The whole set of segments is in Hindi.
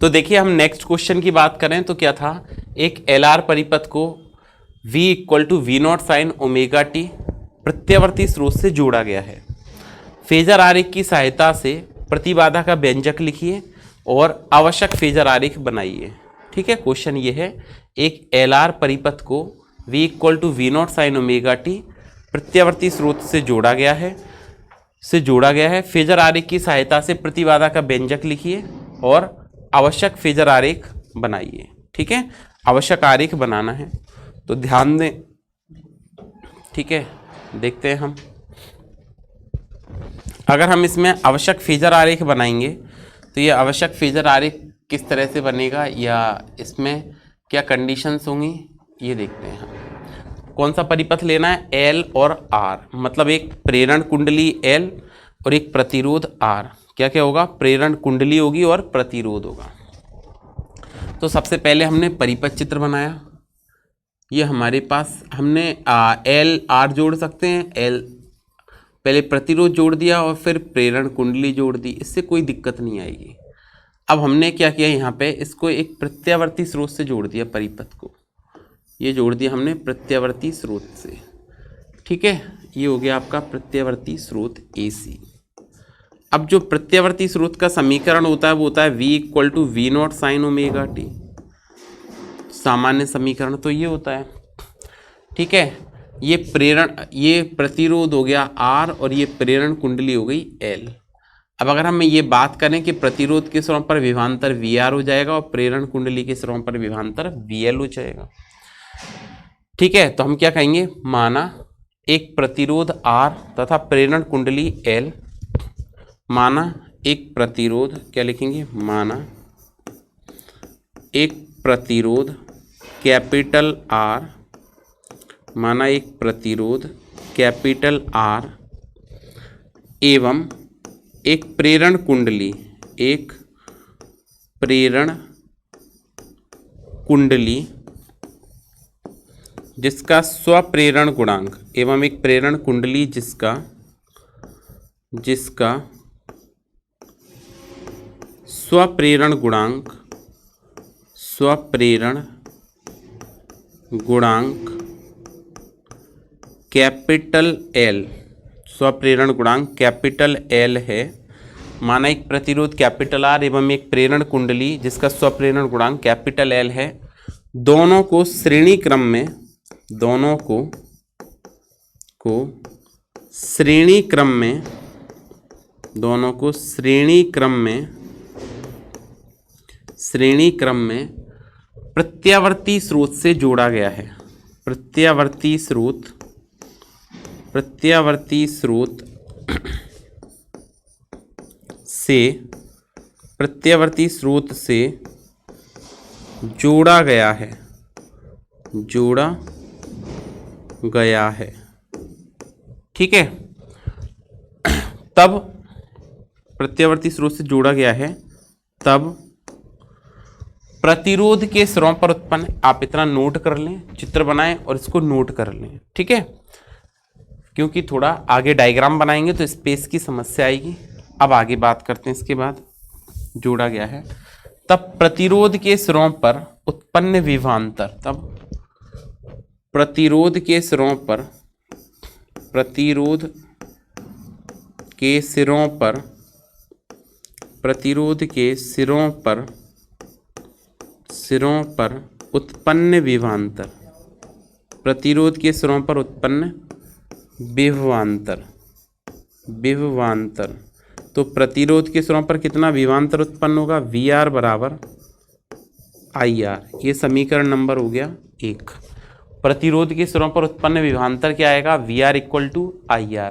तो देखिए हम नेक्स्ट क्वेश्चन की बात करें तो क्या था, एक एलआर परिपथ को V equal to V naught sine omega T प्रत्यावर्ती स्रोत से जोड़ा गया है। फेजर आरेख की सहायता से प्रतिबाधा का व्यंजक लिखिए और आवश्यक फेजर आरेख बनाइए। ठीक है, क्वेश्चन ये है, एक एलआर परिपथ को V equal to V naught sine omega T प्रत्यावर्ती स्रोत से जोड़ा गया है। फेजर आरेख की सहायता से प्रतिबाधा का व्यंजक लिखिए और आवश्यक फेजर आरेख बनाइए। ठीक है, आवश्यक आरेख बनाना है तो ध्यान दें। ठीक है, देखते हैं हम, अगर हम इसमें आवश्यक फेजर आरेख बनाएंगे तो ये आवश्यक फेजर आरेख किस तरह से बनेगा या इसमें क्या कंडीशंस होंगी ये देखते हैं हम। कौन सा परिपथ लेना है, एल और आर, मतलब एक प्रेरण कुंडली एल और एक प्रतिरोध आर। क्या क्या होगा, प्रेरण कुंडली होगी और प्रतिरोध होगा। तो सबसे पहले हमने परिपथ चित्र बनाया, ये हमारे पास हमने एल आर जोड़ सकते हैं, एल पहले प्रतिरोध जोड़ दिया और फिर प्रेरण कुंडली जोड़ दी, इससे कोई दिक्कत नहीं आएगी। अब हमने क्या किया, यहाँ पे इसको एक प्रत्यावर्ती स्रोत से जोड़ दिया, परिपथ को ये जोड़ दिया हमने प्रत्यावर्ती स्रोत से। ठीक है, ये हो गया आपका प्रत्यावर्ती स्रोत AC। अब जो प्रत्यावर्ती स्रोत का समीकरण होता है वो होता है V equal to V naught sine omega T, सामान्य समीकरण तो ये होता है। ठीक है, ये प्रतिरोध हो गया R और ये प्रेरण कुंडली हो गई L। अब अगर हम ये बात करें कि प्रतिरोध के सिरों पर विभवांतर VR हो जाएगा और प्रेरण कुंडली के सिरों पर विभवांतर VL हो जाएगा। ठीक है, तो हम क्या कहेंगे, माना एक प्रतिरोध R तथा प्रेरण कुंडली L, माना एक प्रतिरोध, क्या लिखेंगे, माना एक प्रतिरोध कैपिटल R, माना एक प्रतिरोध कैपिटल R एवं एक प्रेरण कुंडली, एक प्रेरण कुंडली जिसका स्वप्रेरण गुणांक एवं एक प्रेरण कुंडली जिसका स्वप्रेरण गुणांक कैपिटल L, स्वप्रेरण गुणांक कैपिटल L है। माना एक प्रतिरोध कैपिटल R एवं एक प्रेरण कुंडली जिसका स्वप्रेरण गुणांक कैपिटल L है। दोनों को श्रेणी क्रम में, दोनों को श्रेणी क्रम में प्रत्यावर्ती स्रोत से जोड़ा गया है। प्रत्यावर्ती स्रोत से जोड़ा गया है। ठीक है, तब प्रत्यावर्ती स्रोत से जोड़ा गया है, तब प्रतिरोध के सिरों पर उत्पन्न, आप इतना नोट कर लें, चित्र बनाएं और इसको नोट कर लें। ठीक है, क्योंकि थोड़ा आगे डायग्राम बनाएंगे तो स्पेस की समस्या आएगी। अब आगे बात करते हैं, इसके बाद जोड़ा गया है, तब प्रतिरोध के सिरों पर उत्पन्न विभवांतर, तब प्रतिरोध के सिरों पर उत्पन्न विभवांतर, प्रतिरोध के सिरों पर उत्पन्न विभवांतर, तो प्रतिरोध के सिरों पर कितना विभवांतर उत्पन्न होगा, VR बराबर IR। ये समीकरण नंबर हो गया 1। प्रतिरोध के सिरों पर उत्पन्न विभवांतर क्या आएगा, VR इक्वल टू IR।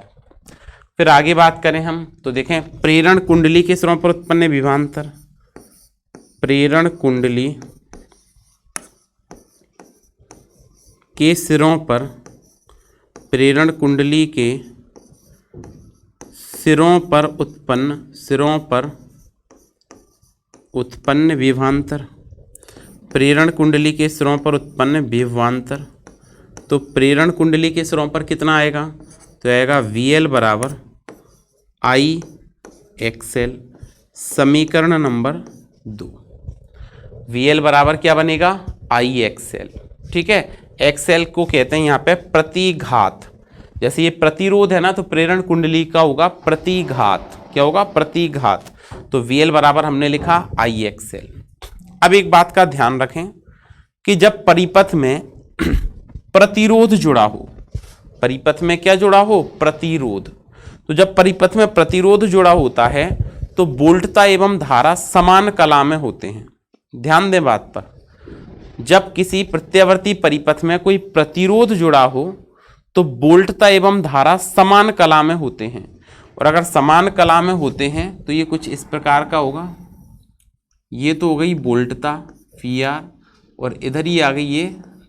फिर आगे बात करें हम तो देखें प्रेरण कुंडली के सिरों पर उत्पन्न विभवांतर, प्रेरण कुंडली के सिरों पर, प्रेरण कुंडली के सिरों पर उत्पन्न विभवांतर, प्रेरण कुंडली के सिरों पर उत्पन्न विभवांतर, तो प्रेरण कुंडली के सिरों पर कितना आएगा, तो आएगा VL बराबर IXL, समीकरण नंबर 2। VL बराबर क्या बनेगा, IXL। ठीक है, XL को कहते हैं यहाँ पे प्रतिघात। जैसे ये प्रतिरोध है ना, तो प्रेरण कुंडली का होगा प्रतिघात। क्या होगा, प्रतिघात। तो VL बराबर हमने लिखा IXL। अब एक बात का ध्यान रखें कि जब परिपथ में प्रतिरोध जुड़ा हो, परिपथ में क्या जुड़ा हो, प्रतिरोध, तो जब परिपथ में प्रतिरोध जुड़ा होता है तो वोल्टता एवं धारा समान कला में होते हैं। ध्यान दें बात पर, जब किसी प्रत्यावर्ती परिपथ में कोई प्रतिरोध जुड़ा हो तो वोल्टता एवं धारा समान कला में होते हैं। और अगर समान कला में होते हैं तो ये कुछ इस प्रकार का होगा। ये तो हो गई वोल्टता VR, और इधर ही आ गई ये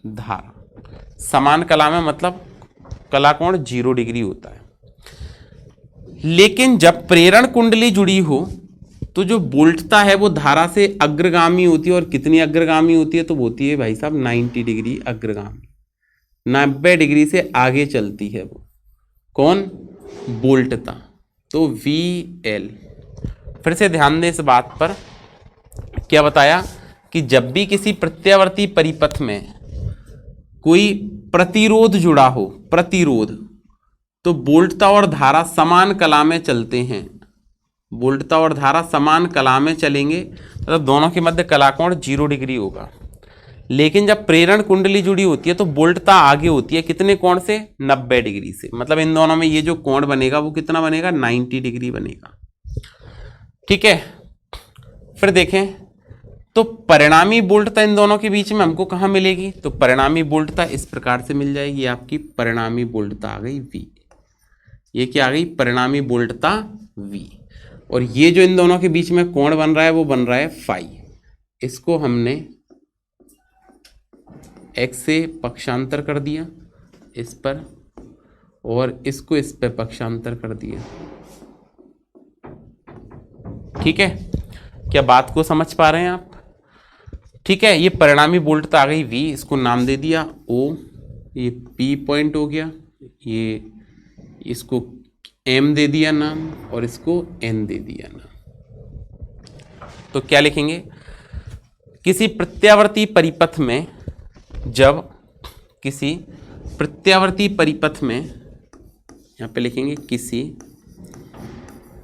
धारा। समान कला में मतलब कला कोण 0 डिग्री होता है। लेकिन जब प्रेरण कुंडली जुड़ी हो तो जो वोल्टता है वो धारा से अग्रगामी होती है। और कितनी अग्रगामी होती है, तो होती है भाई साहब 90 डिग्री अग्रगामी। 90 डिग्री से आगे चलती है वो कौन, वोल्टता। तो VL। फिर से ध्यान दें इस बात पर, क्या बताया कि जब भी किसी प्रत्यावर्ती परिपथ में कोई प्रतिरोध जुड़ा हो, प्रतिरोध, तो वोल्टता और धारा समान कला में चलते हैं। वोल्टता और धारा समान कला में चलेंगे, मतलब दोनों के मध्य कला कोण 0 डिग्री होगा। लेकिन जब प्रेरण कुंडली जुड़ी होती है तो वोल्टता आगे होती है, कितने कोण से, 90 डिग्री से। मतलब इन दोनों में ये जो कोण बनेगा वो कितना बनेगा, 90 डिग्री बनेगा। ठीक है, फिर देखें तो परिणामी वोल्टता इन दोनों के बीच में हमको कहाँ मिलेगी, तो परिणामी वोल्टता इस प्रकार से मिल जाएगी। आपकी परिणामी वोल्टता आ गई V। ये क्या आ गई, परिणामी वोल्टता V। और ये जो इन दोनों के बीच में कोण बन रहा है वो बन रहा है फाई। इसको हमने x से पक्षांतर कर दिया इस पर, और इसको इस पे पक्षांतर कर दिया। ठीक है, क्या बात को समझ पा रहे हैं आप। ठीक है, ये परिणामी वोल्टता आ गई V, इसको नाम दे दिया O, ये P पॉइंट हो गया, ये इसको M दे दिया नाम, और इसको N दे दिया नाम। तो क्या लिखेंगे, किसी प्रत्यावर्ती परिपथ में, जब किसी प्रत्यावर्ती परिपथ में, यहाँ पे लिखेंगे किसी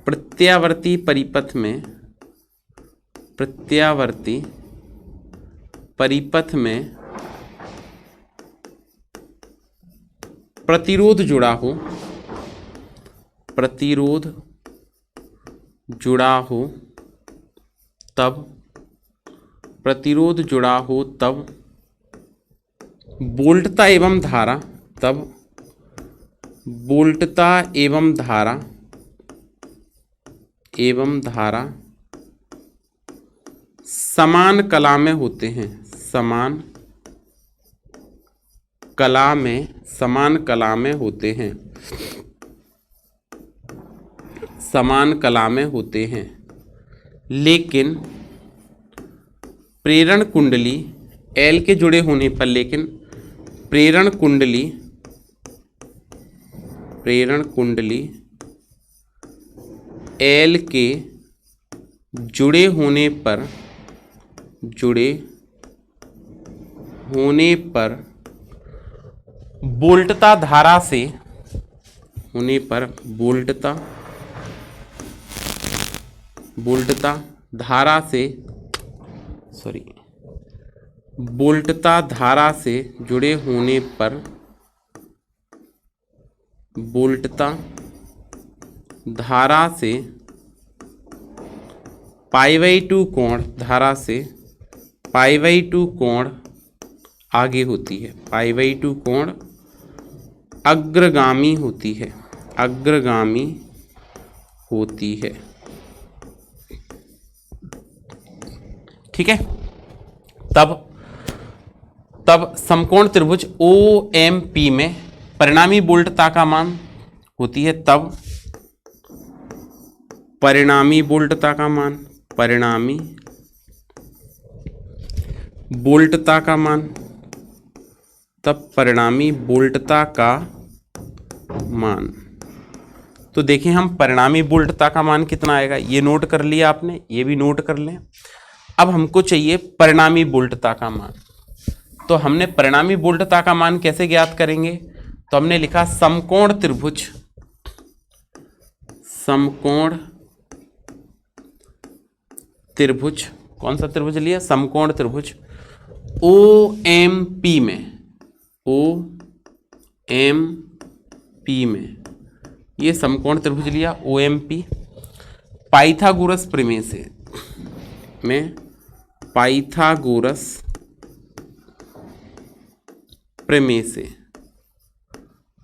प्रत्यावर्ती परिपथ में, प्रत्यावर्ती परिपथ में प्रतिरोध जुड़ा हो, प्रतिरोध जुड़ा हो तब, प्रतिरोध जुड़ा हो तब वोल्टता एवं धारा, तब वोल्टता एवं धारा, एवं धारा समान कला में होते हैं। समान कला में, समान कला में होते हैं, समान कला में होते हैं। लेकिन प्रेरण कुंडली L के जुड़े होने पर, लेकिन प्रेरण कुंडली, प्रेरण कुंडली L के जुड़े होने पर, जुड़े होने पर वोल्टता धारा से, होने पर वोल्टता, वोल्टता धारा से, सॉरी, वोल्टता धारा से जुड़े होने पर, वोल्टता धारा से π/2 कोण, धारा से π/2 कोण आगे होती है। π/2 कोण अग्रगामी होती है, अग्रगामी होती है। ठीक है, तब समकोण त्रिभुज OMP में परिणामी वोल्टता का मान होती है, तब परिणामी वोल्टता का मान, परिणामी वोल्टता का मान, तब परिणामी वोल्टता का मान। तो देखें हम परिणामी वोल्टता का मान कितना आएगा, ये नोट कर लिया आपने, ये भी नोट कर लें। अब हमको चाहिए परिणामी वोल्टता का मान। तो हमने परिणामी वोल्टता का मान कैसे ज्ञात करेंगे? तो हमने लिखा समकोण त्रिभुज, समकोण त्रिभुज, कौन सा त्रिभुज लिया? समकोण त्रिभुज OMP में, OMP में ये समकोण त्रिभुज लिया OMP। पाइथागोरस प्रमेय से, में पाइथागोरस प्रमेय से,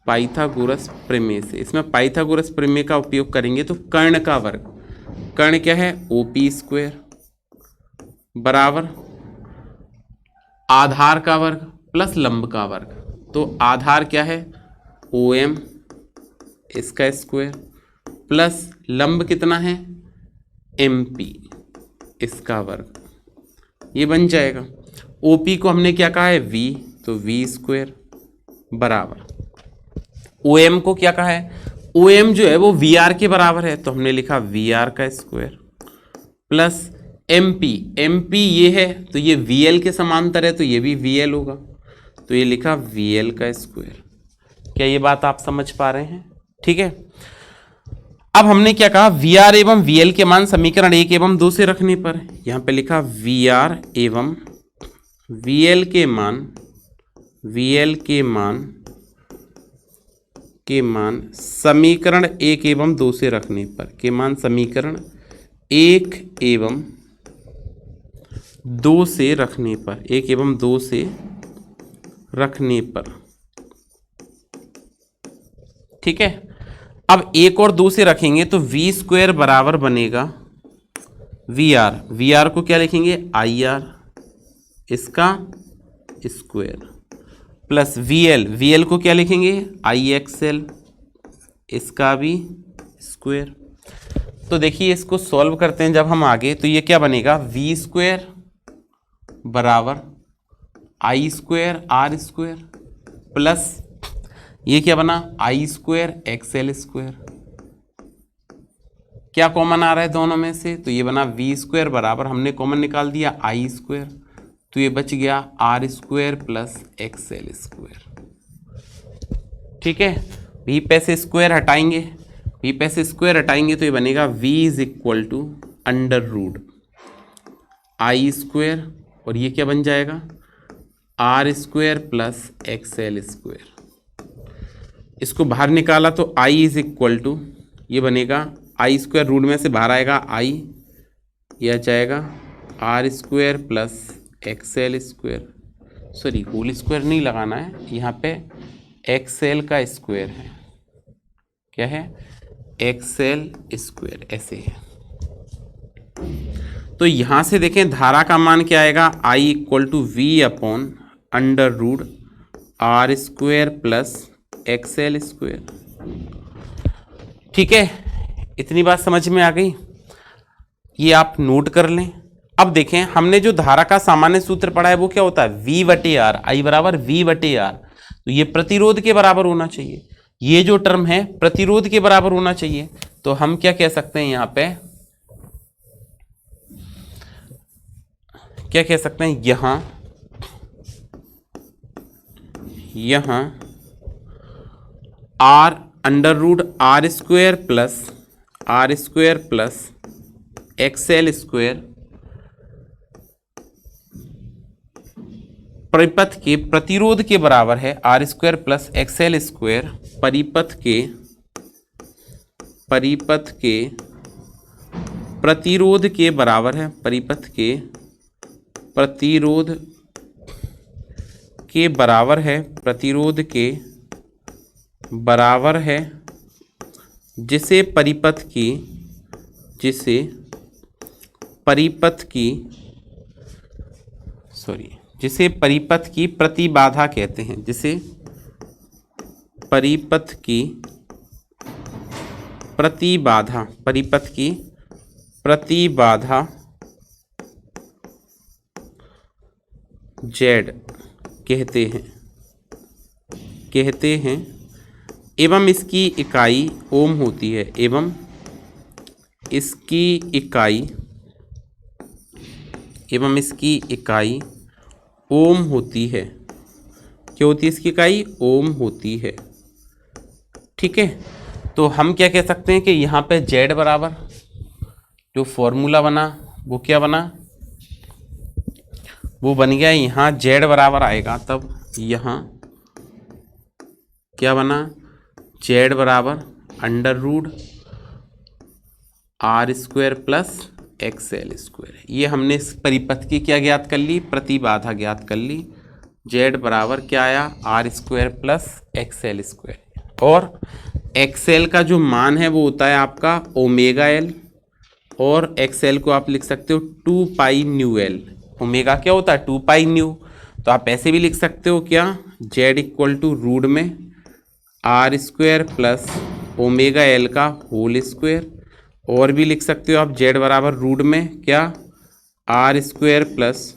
पाइथागोरस प्रमेय से, इसमें पाइथागोरस प्रमेय का उपयोग करेंगे तो कर्ण का वर्ग, कर्ण क्या है? OP स्क्वायर बराबर आधार का वर्ग प्लस लंब का वर्ग। तो आधार क्या है? OM इसका स्क्वायर प्लस लंब कितना है? MP इसका वर्ग, ये बन जाएगा। OP को हमने क्या कहा है? V, तो V स्क्वायर बराबर OM को क्या कहा है? OM जो है वो VR के बराबर है, तो हमने लिखा VR का स्क्वायर प्लस MP ये है तो ये VL के समांतर है, तो ये भी VL होगा, तो ये लिखा VL का स्क्वायर। क्या ये बात आप समझ पा रहे हैं? ठीक है। अब हमने क्या कहा? VR एवं VL के मान समीकरण 1 एवं 2 से रखने पर, यहाँ पे लिखा VR एवं VL के मान, VL के मान समीकरण 1 एवं 2 से रखने पर, के मान समीकरण 1 एवं 2 से रखने पर, 1 एवं 2 से रखने पर, ठीक है। अब 1 और 2 से रखेंगे तो V स्क्वायर बराबर बनेगा VR को क्या लिखेंगे? IR इसका स्क्वायर प्लस VL को क्या लिखेंगे? IXL इसका भी स्क्वायर। तो देखिए इसको सॉल्व करते हैं जब हम आगे, तो ये क्या बनेगा? V स्क्वायर बराबर I square R square plus ये क्या बना? I square XL square. क्या कॉमन आ रहा है दोनों में से? तो ये बना V स्क्वायर बराबर, हमने कॉमन निकाल दिया I स्क्वायर, तो ये बच गया R square plus XL square. ठीक है। V पे से स्क्वायर हटाएंगे, V पे से स्क्वायर हटाएंगे तो ये बनेगा V is equal to under root I square, और ये क्या बन जाएगा? R square plus XL square. इसको बाहर निकाला तो I इज इक्वल टू, ये बनेगा I स्क्वायर, रूट में से बाहर आएगा I, यह जाएगा R square plus XL square, sorry whole square नहीं लगाना है, यहाँ पे XL का स्क्वायर है। क्या है? XL स्क्वायर, ऐसे है। तो यहाँ से देखें धारा का मान क्या आएगा? I equal to V upon under root R square plus XL square. ठीक है, इतनी बात समझ में आ गई? ये आप नोट कर लें। अब देखें हमने जो धारा का सामान्य सूत्र पढ़ा है वो क्या होता है? V बटे R, I बराबर V बटे R। तो ये प्रतिरोध के बराबर होना चाहिए, ये जो टर्म है प्रतिरोध के बराबर होना चाहिए। तो हम क्या कह सकते हैं यहाँ पे? क्या कह सकते हैं? यहाँ R under root R square plus XL square परिपथ के प्रतिरोध के बराबर है। R square plus XL square परिपथ के प्रतिरोध के बराबर है, परिपथ के प्रतिरोध के बराबर है, प्रतिरोध के बराबर है, जिसे परिपथ की प्रतिबाधा कहते हैं, जिसे परिपथ की प्रतिबाधा Z कहते हैं एवं इसकी इकाई ओम होती है, एवं इसकी एवं इसकी इकाई ओम होती है। क्या होती है इसकी इकाई? ओम होती है। ठीक है, तो हम क्या कह सकते हैं कि यहाँ पे Z बराबर जो फॉर्मूला बना वो क्या बना? वो बन गया यहाँ Z बराबर आएगा, तब यहाँ क्या बना? Z बराबर √R² प्लस XL²। ये हमने इस परिपथ की क्या ज्ञात कर ली? प्रतिबाधा ज्ञात कर ली। Z बराबर क्या आया? R² plus XL²। और XL का जो मान है वो होता है आपका ओमेगा L, और XL को आप लिख सकते हो 2 पाई न्यू L। ओमेगा क्या होता है? 2 पाई न्यू। तो आप ऐसे भी लिख सकते हो क्या? Z इक्वल टू रूट में R² प्लस ओमेगा L का होल स्क्वायर। और भी लिख सकते हो आप Z बराबर रूट में क्या? R² plus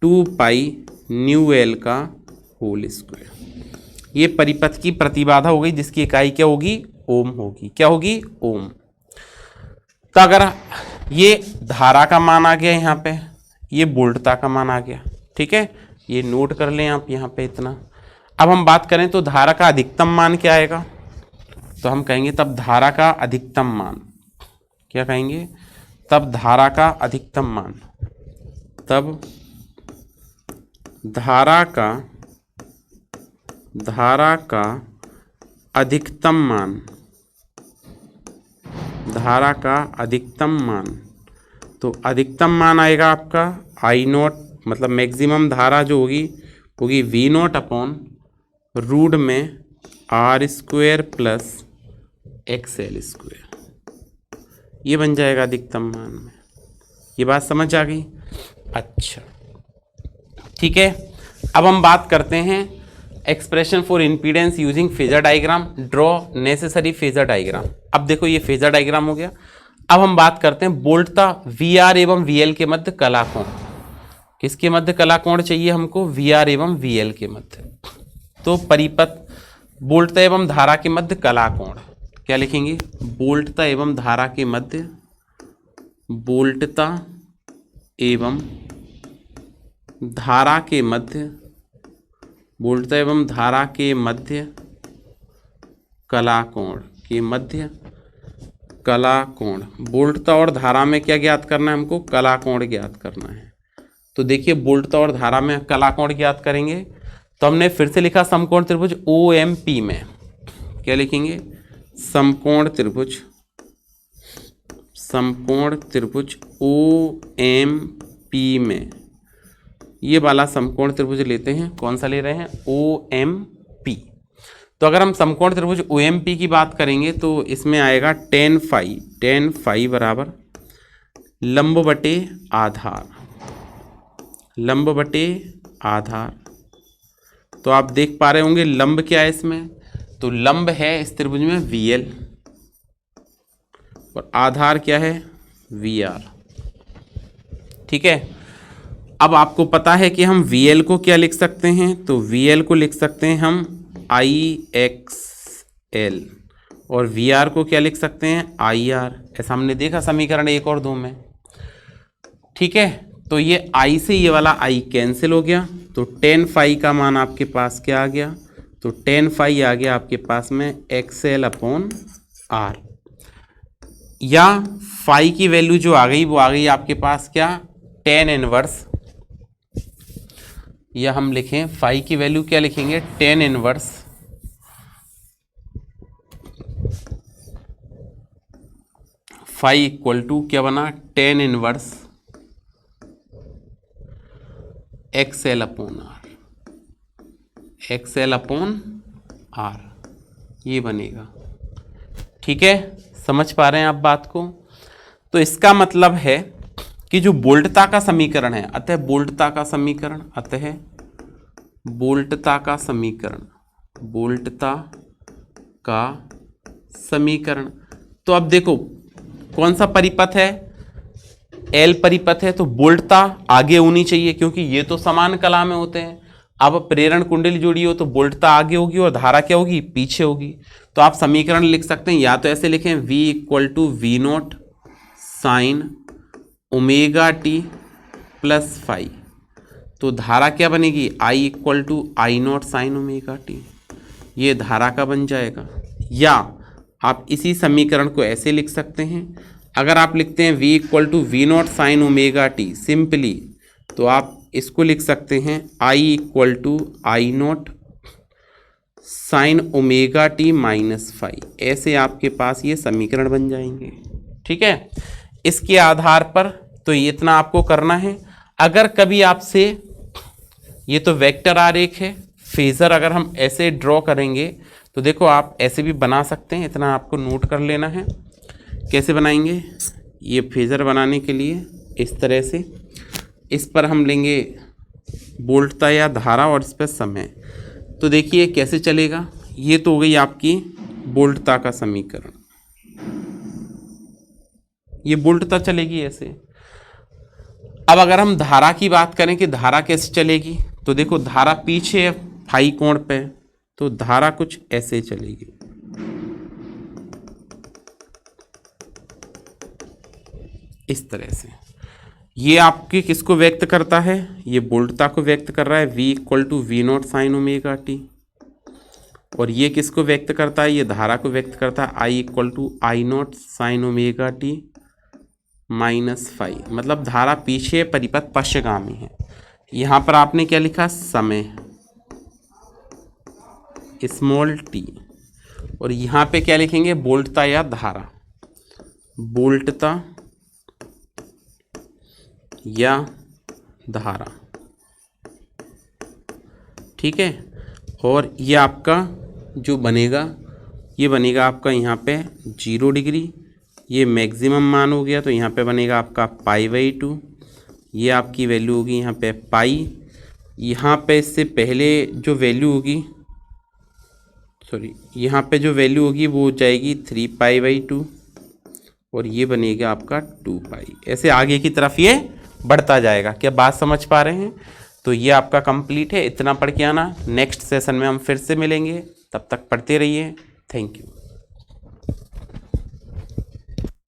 2 pi nu L का होल स्क्वायर। ये परिपथ की प्रतिबाधा हो गई जिसकी इकाई क्या होगी? ओम होगी। क्या होगी? ओम। तो अगर ये धारा का मान आ गया यहाँ पे, ये वोल्टता का मान आ गया। ठीक है, ये नोट कर लें आप यहाँ पे इतना। अब हम बात करें तो धारा का अधिकतम मान क्या आएगा? तो हम कहेंगे तब धारा का अधिकतम मान, क्या कहेंगे? तब धारा का अधिकतम मान, तब धारा का अधिकतम मान, धारा का अधिकतम मान। तो अधिकतम मान आएगा आपका I0, मतलब मैक्सिमम धारा जो होगी V0 अपॉन रूट में R² प्लस XL²। ये बन जाएगा अधिकतम मान में। ये बात समझ आ गई? अच्छा, ठीक है। अब हम बात करते हैं expression for impedance using phasor diagram. Draw necessary phasor diagram. अब देखो ये फेजर डायग्राम हो गया। अब हम बात करते हैं वोल्टता VR एवं VL के मध्य कला कोण। किसके मध्य कला कोण चाहिए हमको? VR एवं VL के मध्य। तो परिपथ वोल्टता एवं धारा के मध्य कला कोण क्या लिखेंगे? वोल्टता एवं धारा के मध्य, वोल्टता एवं धारा के मध्य, वोल्टता एवं धारा के मध्य कला कोण के मध्य कला कोण। वोल्टता और धारा में क्या ज्ञात करना है हमको? कला कोण ज्ञात करना है। तो देखिए वोल्टता और धारा में कला कोण ज्ञात करेंगे तो हमने फिर से लिखा समकोण त्रिभुज OMP में। क्या लिखेंगे? समकोण त्रिभुज, समकोण त्रिभुज OMP में। ये वाला समकोण त्रिभुज लेते हैं। कौन सा ले रहे हैं? OMP। तो अगर हम समकोण त्रिभुज OMP की बात करेंगे तो इसमें आएगा tan फाई बराबर लंब बटे आधार, लंब बटे आधार। तो आप देख पा रहे होंगे लंब क्या है इसमें? तो लंब है इस त्रिभुज में VL और आधार क्या है? VR। ठीक है, अब आपको पता है कि हम VL को क्या लिख सकते हैं? तो VL को लिख सकते हैं हम IXL और VR को क्या लिख सकते हैं? IR। ऐसा हमने देखा समीकरण 1 और 2 में। ठीक है, तो ये I से ये वाला I कैंसिल हो गया। तो tan फाई का मान आपके पास क्या आ गया? तो tan फाई आ गया आपके पास में XL अपॉन R, या फाई की वैल्यू जो आ गई वो आ गई आपके पास क्या? tan इनवर्स, या हम लिखें फाई की वैल्यू क्या लिखेंगे? tan inverse phi equal to क्या बना? tan inverse XL upon R, XL upon R ये बनेगा। ठीक है, समझ पा रहे हैं आप बात को? तो इसका मतलब है कि जो वोल्टता का समीकरण है, अतः वोल्टता का समीकरण, अतः वोल्टता का समीकरण, वोल्टता का समीकरण। तो अब देखो कौन सा परिपथ है? L परिपथ है, तो वोल्टता आगे होनी चाहिए क्योंकि ये तो समान कला में होते हैं। अब प्रेरण कुंडली जुड़ी हो तो वोल्टता आगे होगी और धारा क्या होगी? पीछे होगी। तो आप समीकरण लिख सकते हैं, या तो ऐसे लिखें V equal to V0 sine omega T plus phi, तो धारा क्या बनेगी, I equal to I naught sine omega T, ये धारा का बन जाएगा। या आप इसी समीकरण को ऐसे लिख सकते हैं, अगर आप लिखते हैं v equal to V naught sine omega T simply, तो आप इसको लिख सकते हैं i equal to I naught sine omega T minus phi. ऐसे आपके पास ये समीकरण बन जाएंगे। ठीक है, इसके आधार पर तो इतना आपको करना है। अगर कभी आपसे, ये तो वेक्टर आरेख है, फेजर अगर हम ऐसे ड्रॉ करेंगे तो देखो आप ऐसे भी बना सकते हैं, इतना आपको नोट कर लेना है। कैसे बनाएंगे, ये फेजर बनाने के लिए इस तरह से, इस पर हम लेंगे वोल्टता या धारा और इस पर समय। तो देखिए कैसे चलेगा, ये तो हो गई आपकी वोल्टता का समीकरण, ये वोल्टता चलेगी ऐसे। अब अगर हम धारा की बात करें कि धारा कैसे चलेगी, तो देखो धारा पीछे है फाई कोण पे, तो धारा कुछ ऐसे चलेगी, इस तरह से। ये आपकी किसको व्यक्त करता है, ये वोल्टता को व्यक्त कर रहा है, v equal to V naught sine omega T. और ये किसको व्यक्त करता है, ये धारा को व्यक्त करता है, i equal to I naught sine omega T minus phi. मतलब धारा पीछे, परिपथ पश्चगामी है। यहाँ पर आपने क्या लिखा, समय स्मॉल टी, और यहाँ पे क्या लिखेंगे, वोल्टता या धारा, वोल्टता या धारा। ठीक है, और ये आपका जो बनेगा, ये बनेगा आपका यहाँ पे 0 डिग्री, ये मैक्सिमम मान हो गया, तो यहाँ पे बनेगा आपका π/2, ये आपकी वैल्यू होगी यहाँ पे पाई। यहाँ पे इससे पहले जो वैल्यू होगी, सॉरी, यहाँ पे जो वैल्यू होगी वो हो जाएगी 3π/2, और ये बनेगा आपका 2π। ऐसे आगे की तरफ ये बढ़ता जाएगा। क्या बात समझ पा रहे हैं? तो ये आपका कंप्लीट है, इतना पढ़ के आना। नेक्स्ट सेशन में हम फिर से मिलेंगे, तब तक पढ़ते रहिए। Thank you.